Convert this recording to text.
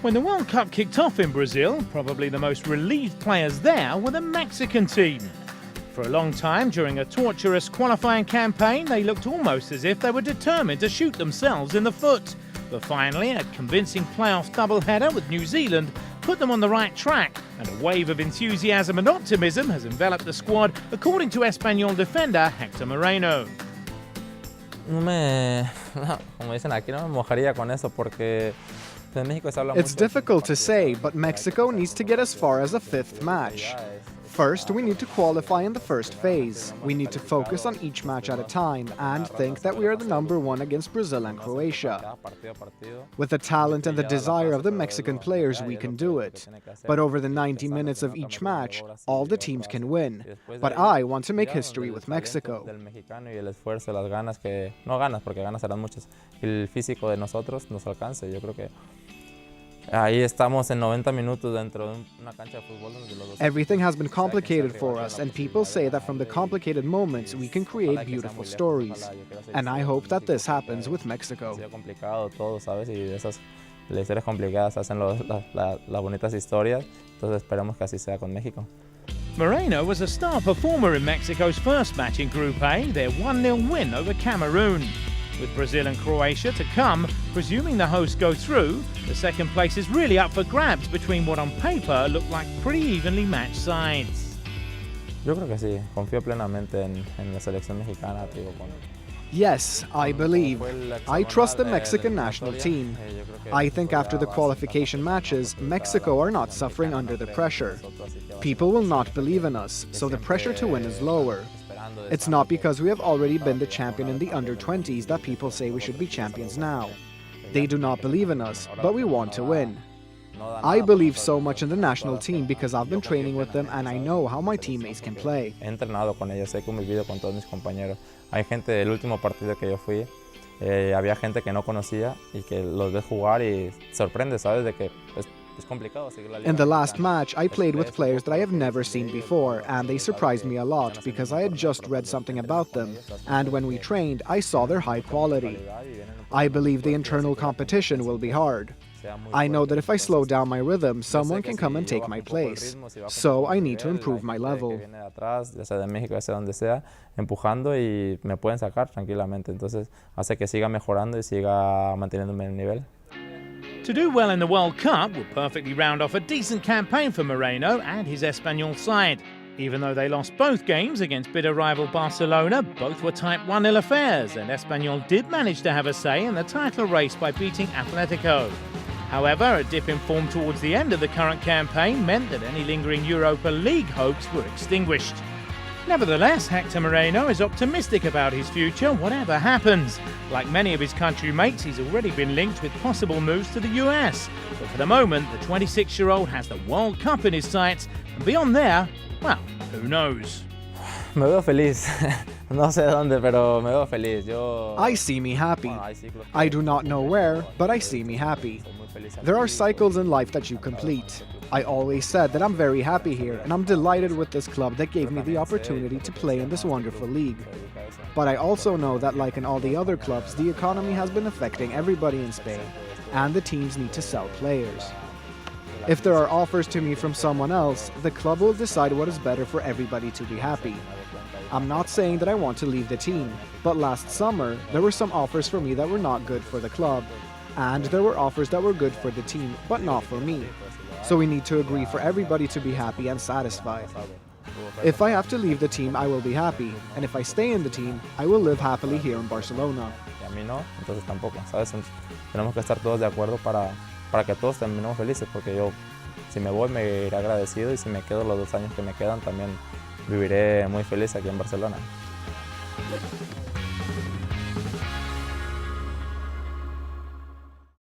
When the World Cup kicked off in Brazil, probably the most relieved players there were the Mexican team. For a long time during a torturous qualifying campaign, they looked almost as if they were determined to shoot themselves in the foot. But finally, a convincing playoff doubleheader with New Zealand put them on the right track, and a wave of enthusiasm and optimism has enveloped the squad, according to Espanyol defender Hector Moreno. Como dicen aquí, no me mojaría con eso porque México se habla mucho. It's difficult to say, but Mexico needs to get as far as a fifth match. First, we need to qualify in the first phase. We need to focus on each match at a time and think that we are the number one against Brazil and Croatia. With the talent and the desire of the Mexican players, we can do it. But over the 90 minutes of each match, all the teams can win. But I want to make history with Mexico. Ahí estamos en 90 minutos dentro de una cancha de fútbol donde los dos. Everything has been complicated for us, and people say that from the complicated moments we can create beautiful stories. And I hope that this happens with Mexico. Es complicado todo, ¿sabes? Y de esas historias complicadas hacen las bonitas historias. Entonces esperamos que así sea con México. Moreno was a star performer in Mexico's first match in Group A, their 1-0 win over Cameroon. With Brazil and Croatia to come, presuming the hosts go through, the second place is really up for grabs between what on paper look like pretty evenly matched sides. Yo creo que sí, confío plenamente en la selección mexicana, digo, Yes, I believe. I trust the Mexican national team. I think after the qualification matches, Mexico are not suffering under the pressure. People will not believe in us, so the pressure to win is lower. It's not because we have already been the champion in the under-20s that people say we should be champions now. They do not believe in us, but we want to win. I believe so much in the national team because I've been training with them and I know how my teammates can play. He entrenado con ellos, he convivido con todos mis compañeros. Hay gente del último partido que yo fui, había gente que no conocía y que los ves jugar y sorprende, ¿sabes? De que in the last match, I played with players that I have never seen before, and they surprised me a lot because I had just read something about them, and when we trained, I saw their high quality. I believe the internal competition will be hard. I know that if I slow down my rhythm, someone can come and take my place. So I need to improve my level. Empujando y me pueden sacar tranquilamente, entonces hace que siga mejorando y siga manteniéndome en el nivel. To do well in the World Cup would perfectly round off a decent campaign for Moreno and his Espanyol side. Even though they lost both games against bitter rival Barcelona, both were tight 1-0 affairs, and Espanyol did manage to have a say in the title race by beating Atletico. However, a dip in form towards the end of the current campaign meant that any lingering Europa League hopes were extinguished. Nevertheless, Hector Moreno is optimistic about his future, whatever happens. Like many of his country mates, he's already been linked with possible moves to the US. But for the moment, the 26-year-old has the World Cup in his sights, and beyond there, well, who knows? Me veo feliz. No sé dónde, pero me veo feliz. I see me happy. I do not know where, but I see me happy. There are cycles in life that you complete. I always said that I'm very happy here, and I'm delighted with this club that gave me the opportunity to play in this wonderful league. But I also know that, like in all the other clubs, the economy has been affecting everybody in Spain, and the teams need to sell players. If there are offers to me from someone else, the club will decide what is better for everybody to be happy. I'm not saying that I want to leave the team, but last summer, there were some offers for me that were not good for the club, and there were offers that were good for the team, but not for me. So we need to agree for everybody to be happy and satisfied. If I have to leave the team, I will be happy, and if I stay in the team, I will live happily here in Barcelona. Y a mí no, entonces tampoco, ¿sabes? Tenemos que estar todos de acuerdo para que todos terminemos felices, porque yo, si me voy, me iré agradecido, y si me quedo los 2 años que me quedan, también viviré muy feliz aquí en Barcelona.